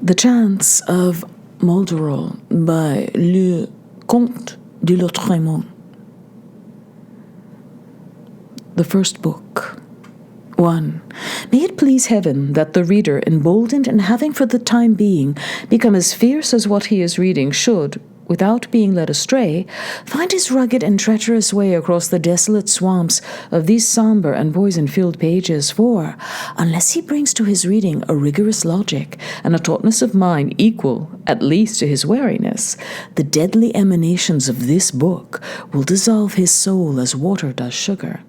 The Chants of Maldoror by le Comte de Lautréamont. The first book. 1. May it please heaven that the reader, emboldened and having for the time being become as fierce as what he is reading, should, without being led astray, find his rugged and treacherous way across the desolate swamps of these somber and poison-filled pages, for, unless he brings to his reading a rigorous logic and a tautness of mind equal, at least, to his wariness, the deadly emanations of this book will dissolve his soul as water does sugar.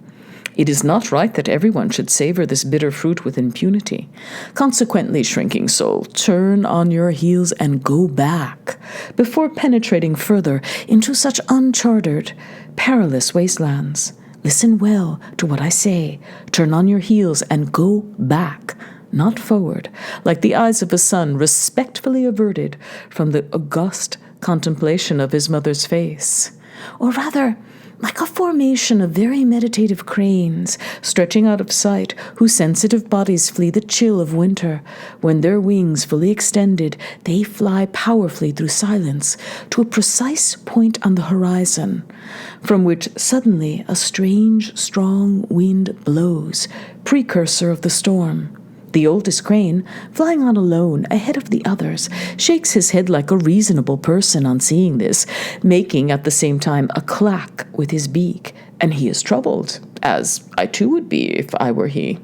It is not right that everyone should savor this bitter fruit with impunity. Consequently, shrinking soul, turn on your heels and go back before penetrating further into such uncharted, perilous wastelands. Listen well to what I say. Turn on your heels and go back, not forward, like the eyes of a son respectfully averted from the august contemplation of his mother's face. Or rather, like a formation of very meditative cranes stretching out of sight, whose sensitive bodies flee the chill of winter. When their wings fully extended, they fly powerfully through silence to a precise point on the horizon, from which suddenly a strange, strong wind blows, precursor of the storm. The oldest crane, flying on alone ahead of the others, shakes his head like a reasonable person on seeing this, making at the same time a clack with his beak, and he is troubled, as I too would be if I were he.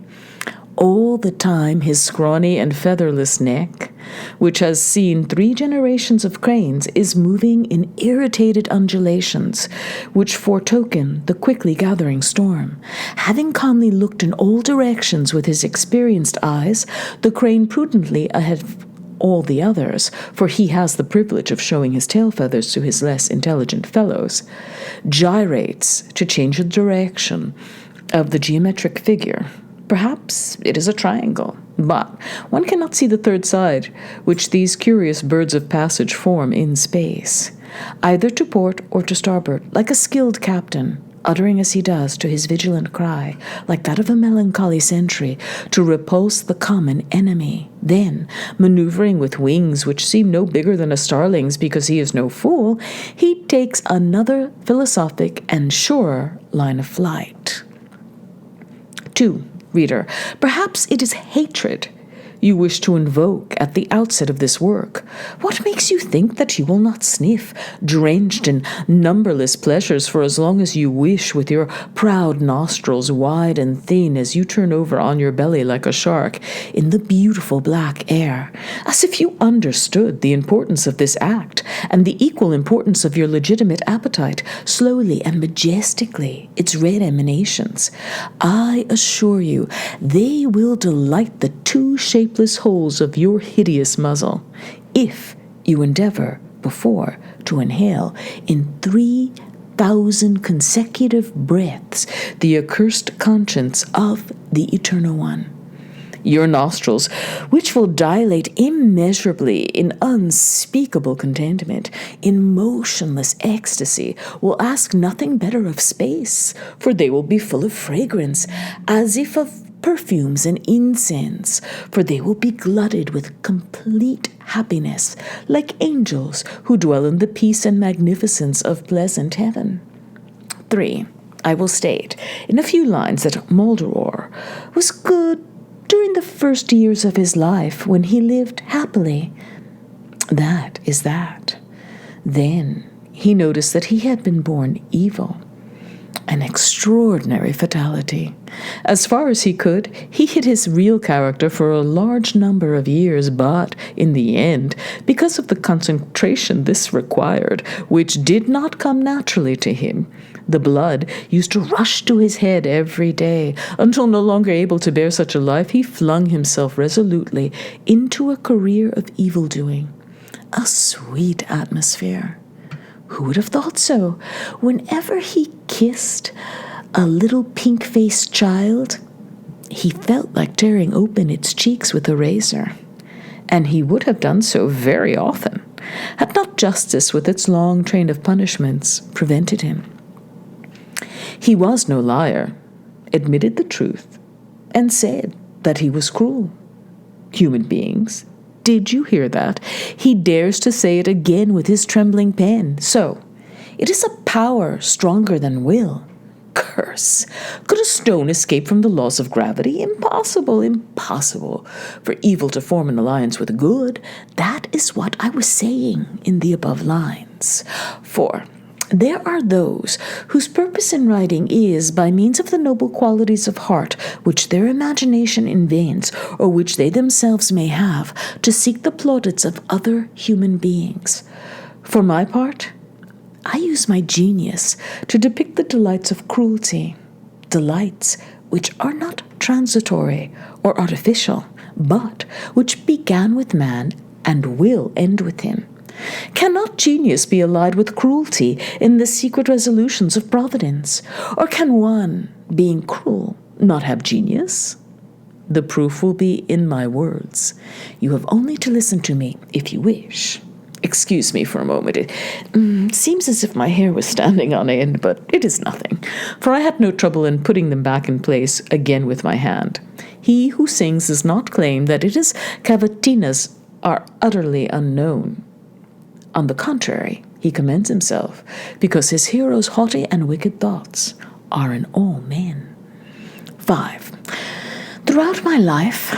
All the time his scrawny and featherless neck, which has seen 3 generations of cranes, is moving in irritated undulations, which foretoken the quickly gathering storm. Having calmly looked in all directions with his experienced eyes, the crane prudently ahead of all the others, for he has the privilege of showing his tail feathers to his less intelligent fellows, gyrates to change the direction of the geometric figure. Perhaps it is a triangle, but one cannot see the third side which these curious birds of passage form in space, either to port or to starboard, like a skilled captain, uttering as he does to his vigilant cry, like that of a melancholy sentry, to repulse the common enemy. Then, maneuvering with wings which seem no bigger than a starling's because he is no fool, he takes another philosophic and surer line of flight. 2. Reader, perhaps it is hatred you wish to invoke at the outset of this work. What makes you think that you will not sniff, drenched in numberless pleasures for as long as you wish, with your proud nostrils wide and thin as you turn over on your belly like a shark in the beautiful black air, as if you understood the importance of this act and the equal importance of your legitimate appetite, slowly and majestically its red emanations. I assure you, they will delight the 2 shapeless holes of your hideous muzzle, if you endeavor before to inhale in 3,000 consecutive breaths the accursed conscience of the Eternal One. Your nostrils, which will dilate immeasurably in unspeakable contentment, in motionless ecstasy, will ask nothing better of space, for they will be full of fragrance, as if of perfumes and incense, for they will be glutted with complete happiness, like angels who dwell in the peace and magnificence of pleasant heaven. 3. I will state in a few lines that Maldoror was good during the first years of his life, when he lived happily. That is that. Then he noticed that he had been born evil. An extraordinary fatality. As far as he could, he hid his real character for a large number of years, but, in the end, because of the concentration this required, which did not come naturally to him, the blood used to rush to his head every day, until no longer able to bear such a life, he flung himself resolutely into a career of evil-doing. A sweet atmosphere. Who would have thought so? Whenever he kissed a little pink-faced child, he felt like tearing open its cheeks with a razor. And he would have done so very often, had not justice with its long train of punishments prevented him. He was no liar, admitted the truth, and said that he was cruel. Human beings, Did you hear that? He dares to say it again with his trembling pen. So, it is a power stronger than will. Curse! Could a stone escape from the laws of gravity? Impossible, impossible. For evil to form an alliance with good, that is what I was saying in the above lines. For there are those whose purpose in writing is, by means of the noble qualities of heart which their imagination invents, or which they themselves may have, to seek the plaudits of other human beings. For my part, I use my genius to depict the delights of cruelty, delights which are not transitory or artificial, but which began with man and will end with him. Cannot genius be allied with cruelty in the secret resolutions of Providence? Or can one, being cruel, not have genius? The proof will be in my words. You have only to listen to me if you wish. Excuse me for a moment. It seems as if my hair was standing on end, but it is nothing, for I had no trouble in putting them back in place again with my hand. He who sings does not claim that his cavatinas are utterly unknown. On the contrary, he commends himself, because his hero's haughty and wicked thoughts are in all men. 5. Throughout my life,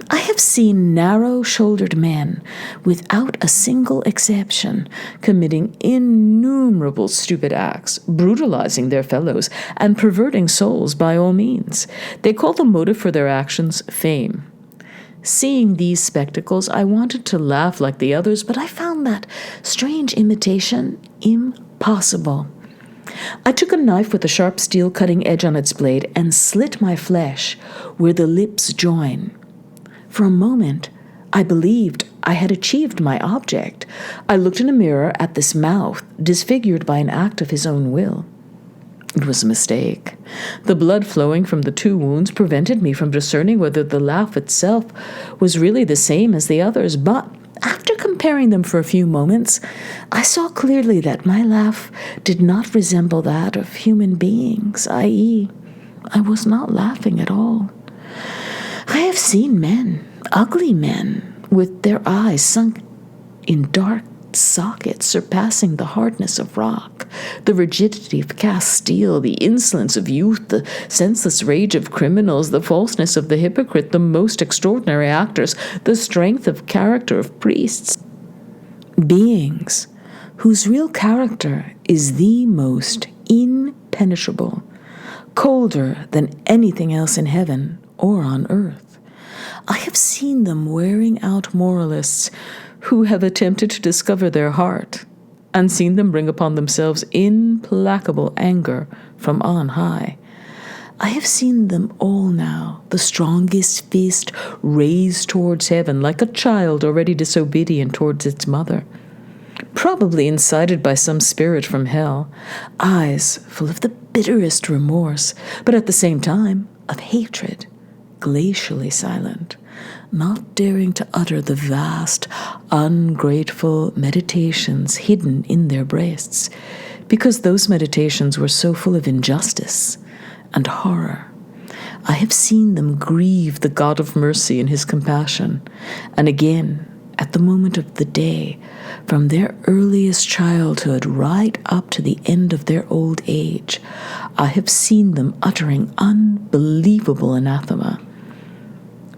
I have seen narrow-shouldered men, without a single exception, committing innumerable stupid acts, brutalizing their fellows, and perverting souls by all means. They call the motive for their actions fame. Seeing these spectacles, I wanted to laugh like the others, but I found that strange imitation impossible. I took a knife with a sharp steel cutting edge on its blade and slit my flesh where the lips join. For a moment, I believed I had achieved my object. I looked in a mirror at this mouth, disfigured by an act of his own will. It was a mistake. The blood flowing from the 2 wounds prevented me from discerning whether the laugh itself was really the same as the others, but after comparing them for a few moments, I saw clearly that my laugh did not resemble that of human beings, i.e., I was not laughing at all. I have seen men, ugly men, with their eyes sunk in dark sockets surpassing the hardness of rock, the rigidity of cast steel, the insolence of youth, the senseless rage of criminals, the falseness of the hypocrite, the most extraordinary actors, the strength of character of priests. Beings whose real character is the most impenetrable, colder than anything else in heaven or on earth. I have seen them wearing out moralists who have attempted to discover their heart, and seen them bring upon themselves implacable anger from on high. I have seen them all now, the strongest fist raised towards heaven, like a child already disobedient towards its mother, probably incited by some spirit from hell, eyes full of the bitterest remorse, but at the same time of hatred, glacially silent, not daring to utter the vast, ungrateful meditations hidden in their breasts, because those meditations were so full of injustice and horror. I have seen them grieve the God of mercy and his compassion, and again, at the moment of the day, from their earliest childhood right up to the end of their old age, I have seen them uttering unbelievable anathema,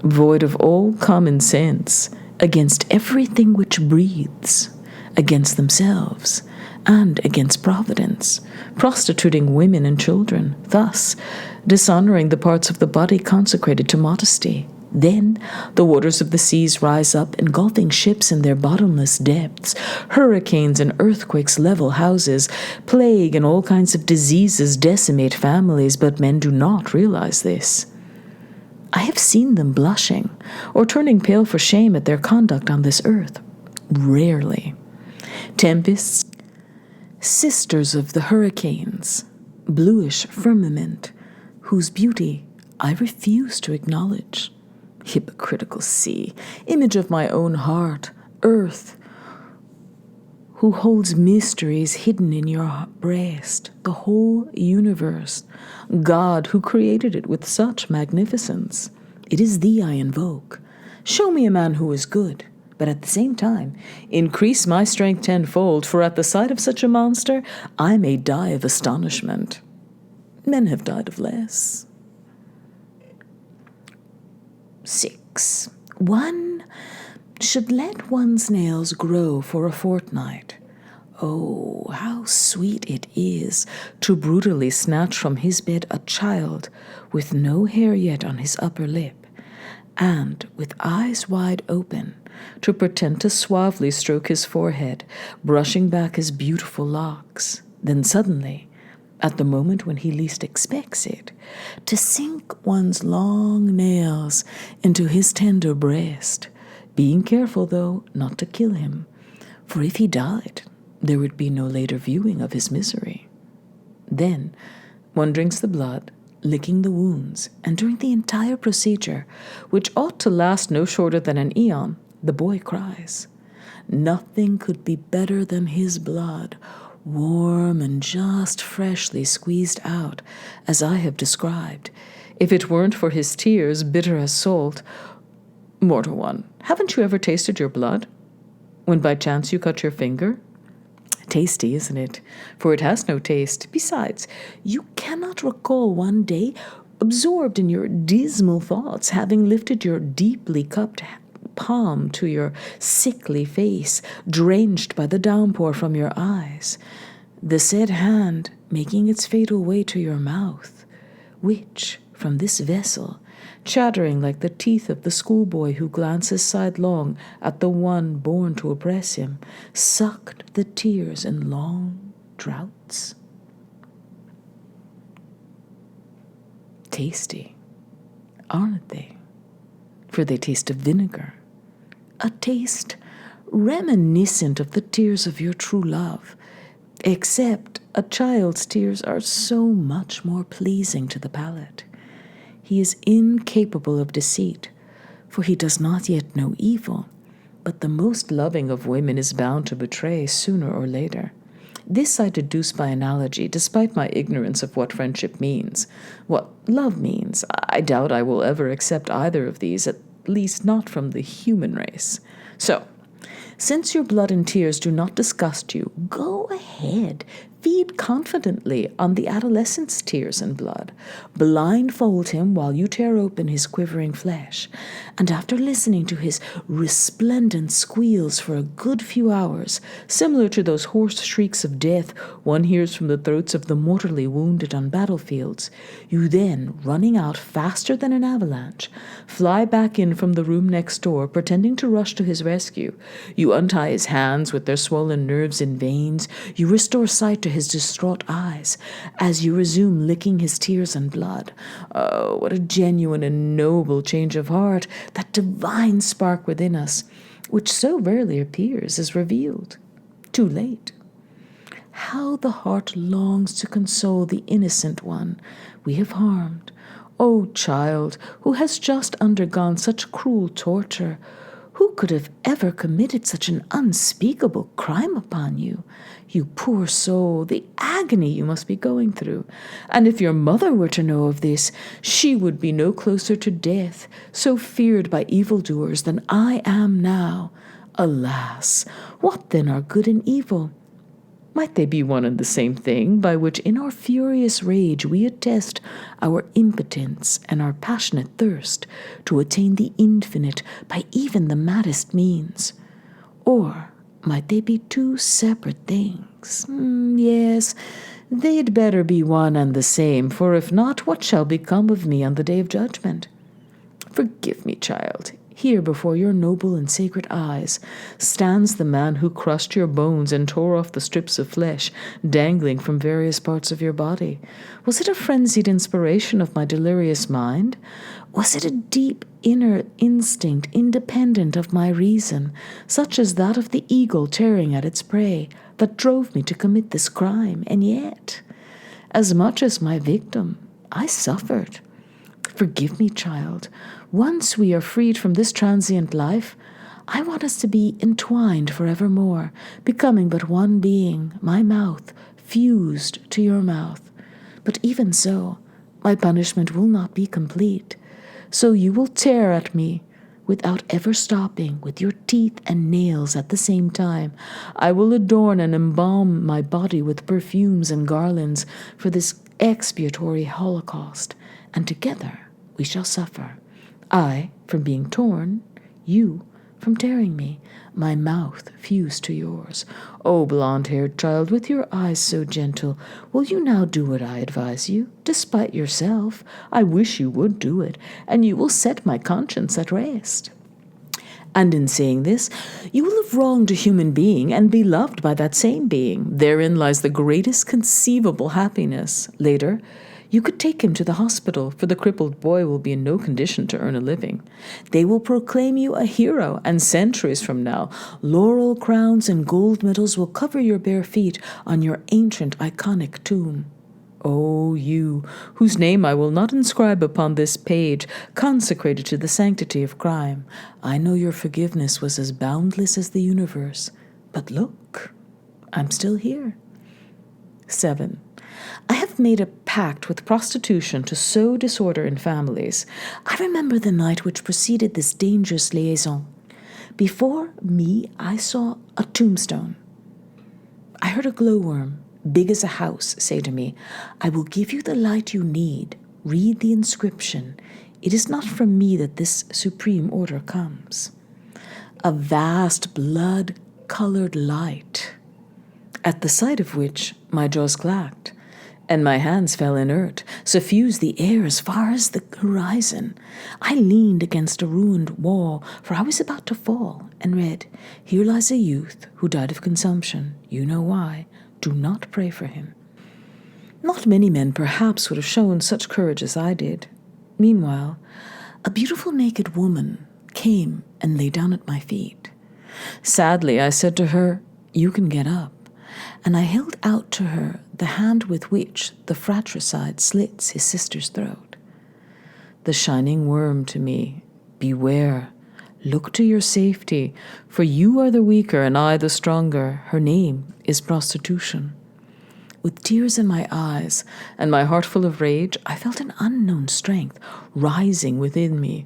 void of all common sense, against everything which breathes, against themselves, and against Providence, prostituting women and children, thus dishonoring the parts of the body consecrated to modesty. Then the waters of the seas rise up, engulfing ships in their bottomless depths. Hurricanes and earthquakes level houses. Plague and all kinds of diseases decimate families, but men do not realize this. I have seen them blushing or turning pale for shame at their conduct on this earth. Rarely. Tempests, sisters of the hurricanes, bluish firmament, whose beauty I refuse to acknowledge. Hypocritical sea, image of my own heart, earth, who holds mysteries hidden in your breast, the whole universe, God who created it with such magnificence. It is thee I invoke. Show me a man who is good, but at the same time, increase my strength tenfold, for at the sight of such a monster, I may die of astonishment. Men have died of less. 6. One should let one's nails grow for a fortnight. Oh, how sweet it is to brutally snatch from his bed a child with no hair yet on his upper lip, and, with eyes wide open, to pretend to suavely stroke his forehead, brushing back his beautiful locks. Then suddenly, at the moment when he least expects it, to sink one's long nails into his tender breast, being careful, though, not to kill him, for if he died, there would be no later viewing of his misery. Then one drinks the blood, licking the wounds, and during the entire procedure, which ought to last no shorter than an eon, the boy cries. Nothing could be better than his blood, warm and just freshly squeezed out, as I have described, if it weren't for his tears, bitter as salt. Mortal one, haven't you ever tasted your blood? When by chance you cut your finger? Tasty, isn't it? For it has no taste. Besides, you cannot recall one day, absorbed in your dismal thoughts, having lifted your deeply cupped palm to your sickly face, drenched by the downpour from your eyes, the said hand making its fatal way to your mouth, which, from this vessel, chattering like the teeth of the schoolboy who glances sidelong at the one born to oppress him, sucked the tears in long draughts. Tasty, aren't they? For they taste of vinegar, a taste reminiscent of the tears of your true love, except a child's tears are so much more pleasing to the palate. He is incapable of deceit, for he does not yet know evil, but the most loving of women is bound to betray sooner or later. This I deduce by analogy, despite my ignorance of what friendship means. What love means, I doubt I will ever accept either of these, at least not from the human race. So, since your blood and tears do not disgust you, go ahead. Feed confidently on the adolescent's tears and blood. Blindfold him while you tear open his quivering flesh, and after listening to his resplendent squeals for a good few hours, similar to those hoarse shrieks of death one hears from the throats of the mortally wounded on battlefields, you then, running out faster than an avalanche, fly back in from the room next door, pretending to rush to his rescue. You untie his hands with their swollen nerves and veins. You restore sight to his distraught eyes as you resume licking his tears and blood. Oh, what a genuine and noble change of heart! That divine spark within us, which so rarely appears, is revealed. Too late. How the heart longs to console the innocent one we have harmed. O child, who has just undergone such cruel torture, who could have ever committed such an unspeakable crime upon you? You poor soul, the agony you must be going through. And if your mother were to know of this, she would be no closer to death, so feared by evildoers, than I am now. Alas, what then are good and evil? Might they be one and the same thing, by which in our furious rage we attest our impotence and our passionate thirst to attain the infinite by even the maddest means? Or might they be two separate things? Yes, they'd better be one and the same, for if not, what shall become of me on the day of judgment? Forgive me, child. Here before your noble and sacred eyes stands the man who crushed your bones and tore off the strips of flesh dangling from various parts of your body. Was it a frenzied inspiration of my delirious mind? Was it a deep inner instinct independent of my reason, such as that of the eagle tearing at its prey, that drove me to commit this crime? And yet, as much as my victim, I suffered. Forgive me, child. Once we are freed from this transient life, I want us to be entwined forevermore, becoming but one being, my mouth fused to your mouth. But even so, my punishment will not be complete. So you will tear at me without ever stopping with your teeth and nails at the same time. I will adorn and embalm my body with perfumes and garlands for this expiatory holocaust, and together we shall suffer. I from being torn, you from tearing me, my mouth fused to yours. O blonde-haired child, with your eyes so gentle, will you now do what I advise you? Despite yourself, I wish you would do it, and you will set my conscience at rest. And in saying this, you will have wronged a human being and be loved by that same being. Therein lies the greatest conceivable happiness. Later, you could take him to the hospital, for the crippled boy will be in no condition to earn a living. They will proclaim you a hero, and centuries from now, laurel crowns and gold medals will cover your bare feet on your ancient, iconic tomb. O you, whose name I will not inscribe upon this page, consecrated to the sanctity of crime, I know your forgiveness was as boundless as the universe. But look, I'm still here. 7. I have made a pact with prostitution to sow disorder in families. I remember the night which preceded this dangerous liaison. Before me, I saw a tombstone. I heard a glowworm, big as a house, say to me, I will give you the light you need. Read the inscription. It is not from me that this supreme order comes. A vast blood-colored light, at the sight of which my jaws clacked, and my hands fell inert, suffused the air as far as the horizon. I leaned against a ruined wall, for I was about to fall, and read, Here lies a youth who died of consumption. You know why. Do not pray for him. Not many men, perhaps, would have shown such courage as I did. Meanwhile, a beautiful naked woman came and lay down at my feet. Sadly, I said to her, You can get up. And I held out to her the hand with which the fratricide slits his sister's throat. The shining worm to me, Beware, look to your safety, for you are the weaker and I the stronger. Her name is prostitution. With tears in my eyes and my heart full of rage, I felt an unknown strength rising within me.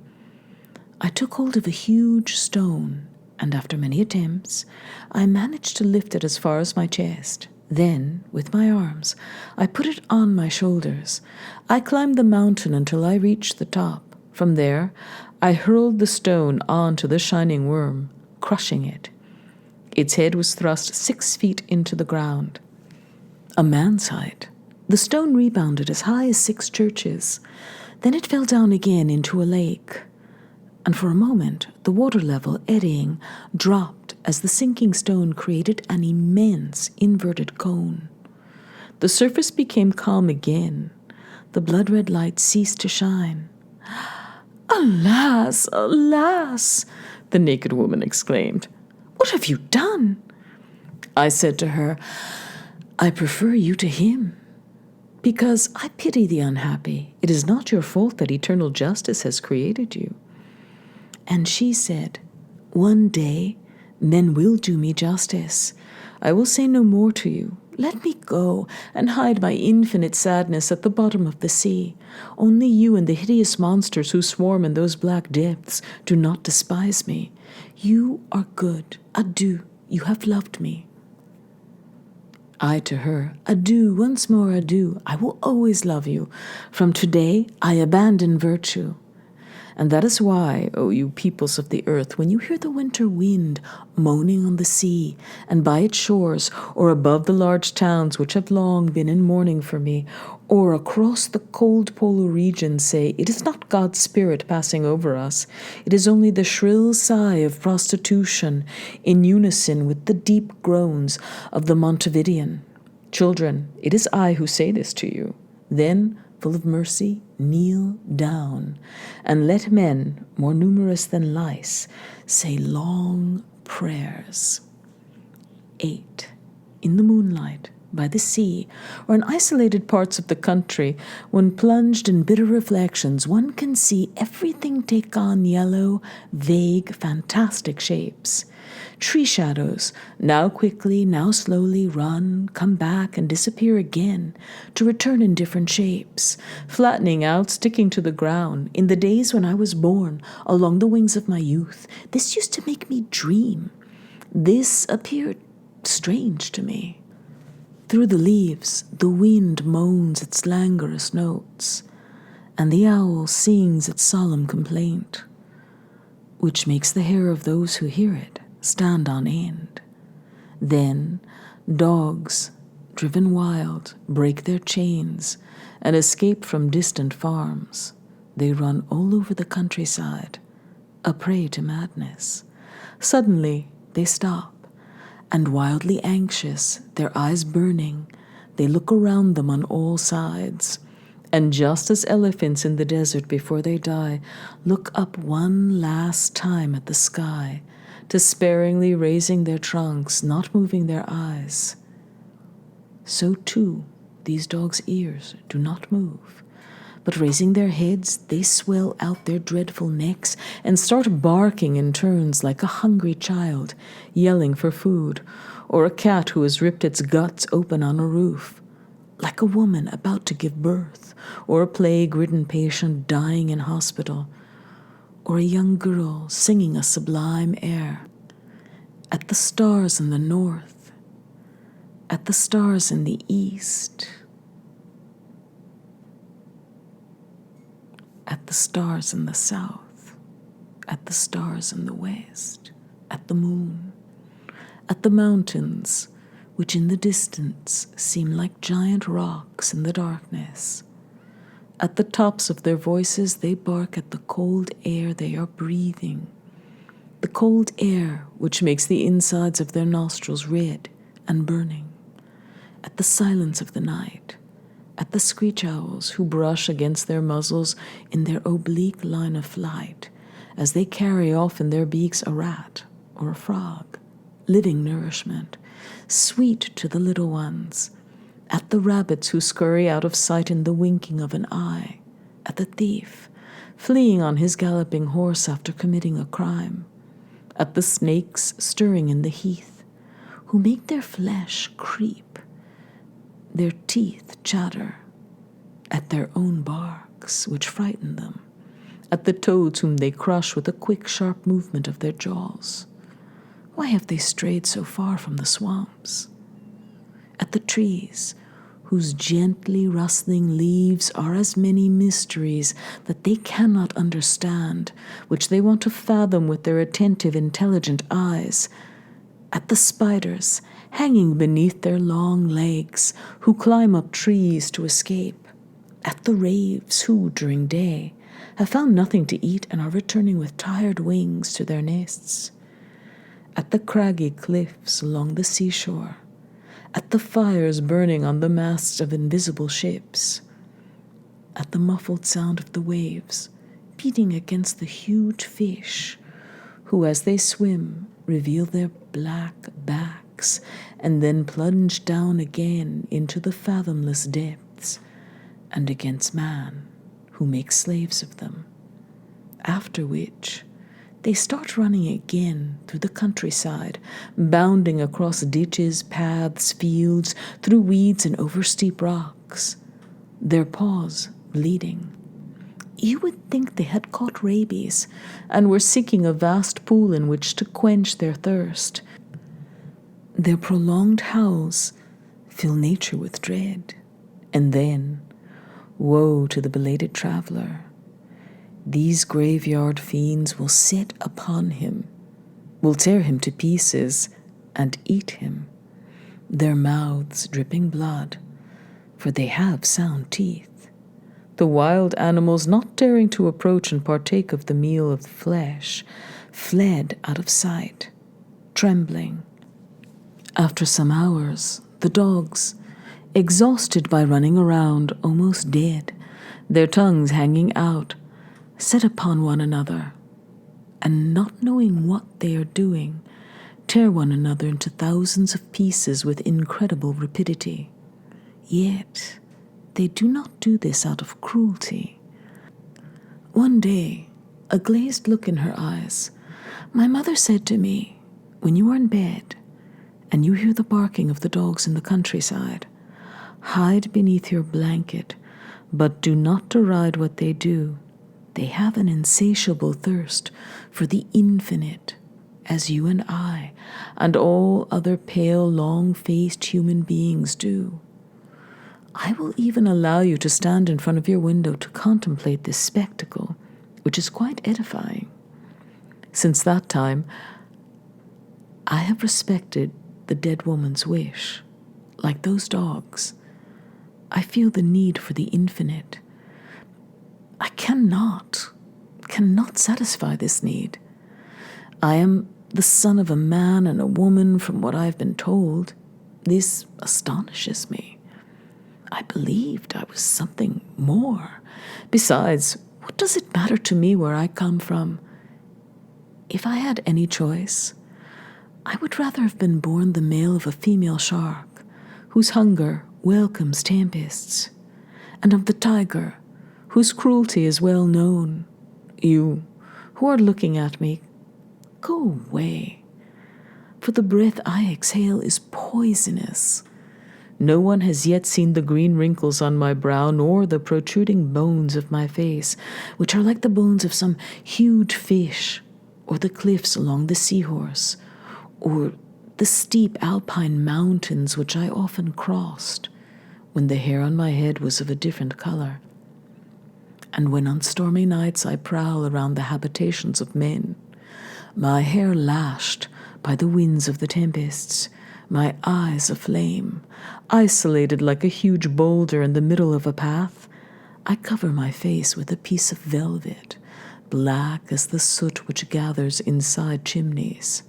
I took hold of a huge stone, and after many attempts, I managed to lift it as far as my chest. Then, with my arms, I put it on my shoulders. I climbed the mountain until I reached the top. From there, I hurled the stone onto the shining worm, crushing it. Its head was thrust 6 feet into the ground, a man's height. The stone rebounded as high as 6 churches. Then it fell down again into a lake. And for a moment, the water level, eddying, dropped as the sinking stone created an immense inverted cone. The surface became calm again. The blood-red light ceased to shine. Alas, alas, the naked woman exclaimed. What have you done? I said to her, I prefer you to him, because I pity the unhappy. It is not your fault that eternal justice has created you. And she said, One day men will do me justice. I will say no more to you. Let me go and hide my infinite sadness at the bottom of the sea. Only you and the hideous monsters who swarm in those black depths do not despise me. You are good. Adieu. You have loved me. I to her, Adieu, once more adieu. I will always love you. From today I abandon virtue. And that is why, O you peoples of the earth, when you hear the winter wind moaning on the sea and by its shores, or above the large towns which have long been in mourning for me, or across the cold polar regions, say, it is not God's spirit passing over us. It is only the shrill sigh of prostitution in unison with the deep groans of the Montevidean. Children, it is I who say this to you. Then, full of mercy, kneel down, and let men, more numerous than lice, say long prayers. 8. In the moonlight, by the sea, or in isolated parts of the country, when plunged in bitter reflections, one can see everything take on yellow, vague, fantastic shapes. Tree shadows, now quickly, now slowly, run, come back, and disappear again, to return in different shapes, flattening out, sticking to the ground. In the days when I was born, along the wings of my youth, this used to make me dream. This appeared strange to me. Through the leaves, the wind moans its languorous notes, and the owl sings its solemn complaint, which makes the hair of those who hear it stand on end. Then dogs, driven wild, break their chains and escape from distant farms. They run all over the countryside, a prey to madness. Suddenly they stop, and wildly anxious, their eyes burning, they look around them on all sides. And just as elephants in the desert before they die look up one last time at the sky, despairingly raising their trunks, not moving their eyes, so too these dogs' ears do not move, but raising their heads, they swell out their dreadful necks and start barking in turns like a hungry child yelling for food, or a cat who has ripped its guts open on a roof, like a woman about to give birth, or a plague-ridden patient dying in hospital, or a young girl singing a sublime air. At the stars in the north, at the stars in the east, at the stars in the south, at the stars in the west, at the moon, at the mountains, which in the distance seem like giant rocks in the darkness. At the tops of their voices they bark at the cold air they are breathing, the cold air which makes the insides of their nostrils red and burning. At the silence of the night, at the screech owls who brush against their muzzles in their oblique line of flight, as they carry off in their beaks a rat or a frog, living nourishment, sweet to the little ones. At the rabbits who scurry out of sight in the winking of an eye, at the thief, fleeing on his galloping horse after committing a crime, at the snakes stirring in the heath, who make their flesh creep, their teeth chatter, at their own barks, which frighten them, at the toads whom they crush with a quick, sharp movement of their jaws. Why have they strayed so far from the swamps? At the trees, whose gently rustling leaves are as many mysteries that they cannot understand, which they want to fathom with their attentive, intelligent eyes. At the spiders, hanging beneath their long legs, who climb up trees to escape. At the raves, who, during day, have found nothing to eat and are returning with tired wings to their nests. At the craggy cliffs along the seashore, at the fires burning on the masts of invisible ships, at the muffled sound of the waves beating against the huge fish, who as they swim reveal their black backs and then plunge down again into the fathomless depths, and against man, who makes slaves of them, after which they start running again through the countryside, bounding across ditches, paths, fields, through weeds and over steep rocks, their paws bleeding. You would think they had caught rabies and were seeking a vast pool in which to quench their thirst. Their prolonged howls fill nature with dread. And then, woe to the belated traveler. These graveyard fiends will set upon him, will tear him to pieces and eat him, their mouths dripping blood, for they have sound teeth. The wild animals, not daring to approach and partake of the meal of the flesh, fled out of sight, trembling. After some hours, the dogs, exhausted by running around, almost dead, their tongues hanging out, set upon one another, and not knowing what they are doing, tear one another into thousands of pieces with incredible rapidity. Yet, they do not do this out of cruelty. One day, a glazed look in her eyes, my mother said to me, "When you are in bed, and you hear the barking of the dogs in the countryside, hide beneath your blanket, but do not deride what they do. They have an insatiable thirst for the infinite, as you and I, and all other pale, long-faced human beings do. I will even allow you to stand in front of your window to contemplate this spectacle, which is quite edifying." Since that time, I have respected the dead woman's wish. Like those dogs, I feel the need for the infinite. I cannot satisfy this need. I am the son of a man and a woman, from what I've been told. This astonishes me. I believed I was something more. Besides, what does it matter to me where I come from? If I had any choice, I would rather have been born the male of a female shark, whose hunger welcomes tempests, and of the tiger, whose cruelty is well known. You, who are looking at me, go away, for the breath I exhale is poisonous. No one has yet seen the green wrinkles on my brow, nor the protruding bones of my face, which are like the bones of some huge fish, or the cliffs along the seahorse, or the steep alpine mountains which I often crossed when the hair on my head was of a different color, and when on stormy nights I prowl around the habitations of men, my hair lashed by the winds of the tempests, my eyes aflame, isolated like a huge boulder in the middle of a path. I cover my face with a piece of velvet, black as the soot which gathers inside chimneys.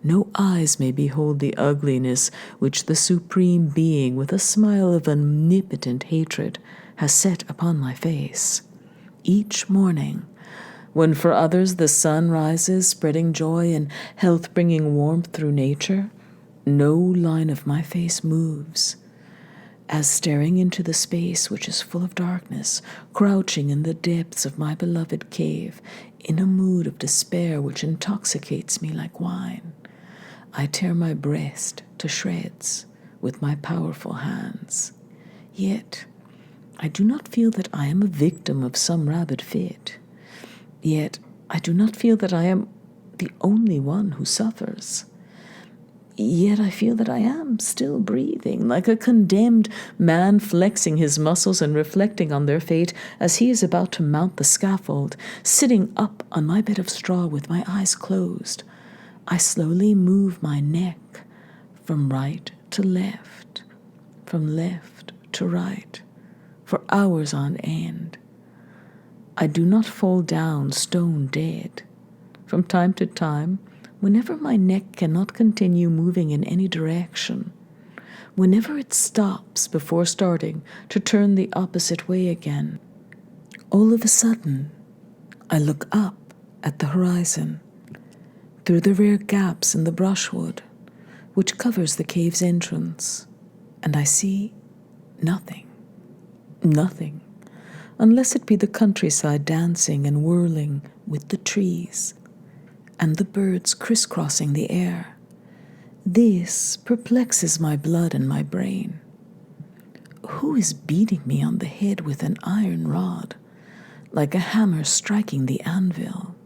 No eyes may behold the ugliness which the Supreme Being, with a smile of omnipotent hatred, has set upon my face. Each morning, when for others the sun rises, spreading joy and health, bringing warmth through nature, no line of my face moves, as staring into the space which is full of darkness, crouching in the depths of my beloved cave, in a mood of despair which intoxicates me like wine, I tear my breast to shreds with my powerful hands. Yet I do not feel that I am a victim of some rabid fit. Yet I do not feel that I am the only one who suffers. Yet I feel that I am still breathing, like a condemned man flexing his muscles and reflecting on their fate as he is about to mount the scaffold, sitting up on my bed of straw with my eyes closed. I slowly move my neck from right to left, from left to right, for hours on end. I do not fall down stone dead. From time to time, whenever my neck cannot continue moving in any direction, whenever it stops before starting to turn the opposite way again, all of a sudden, I look up at the horizon, through the rare gaps in the brushwood which covers the cave's entrance, and I see nothing, nothing, unless it be the countryside dancing and whirling with the trees, and the birds crisscrossing the air. This perplexes my blood and my brain. Who is beating me on the head with an iron rod, like a hammer striking the anvil?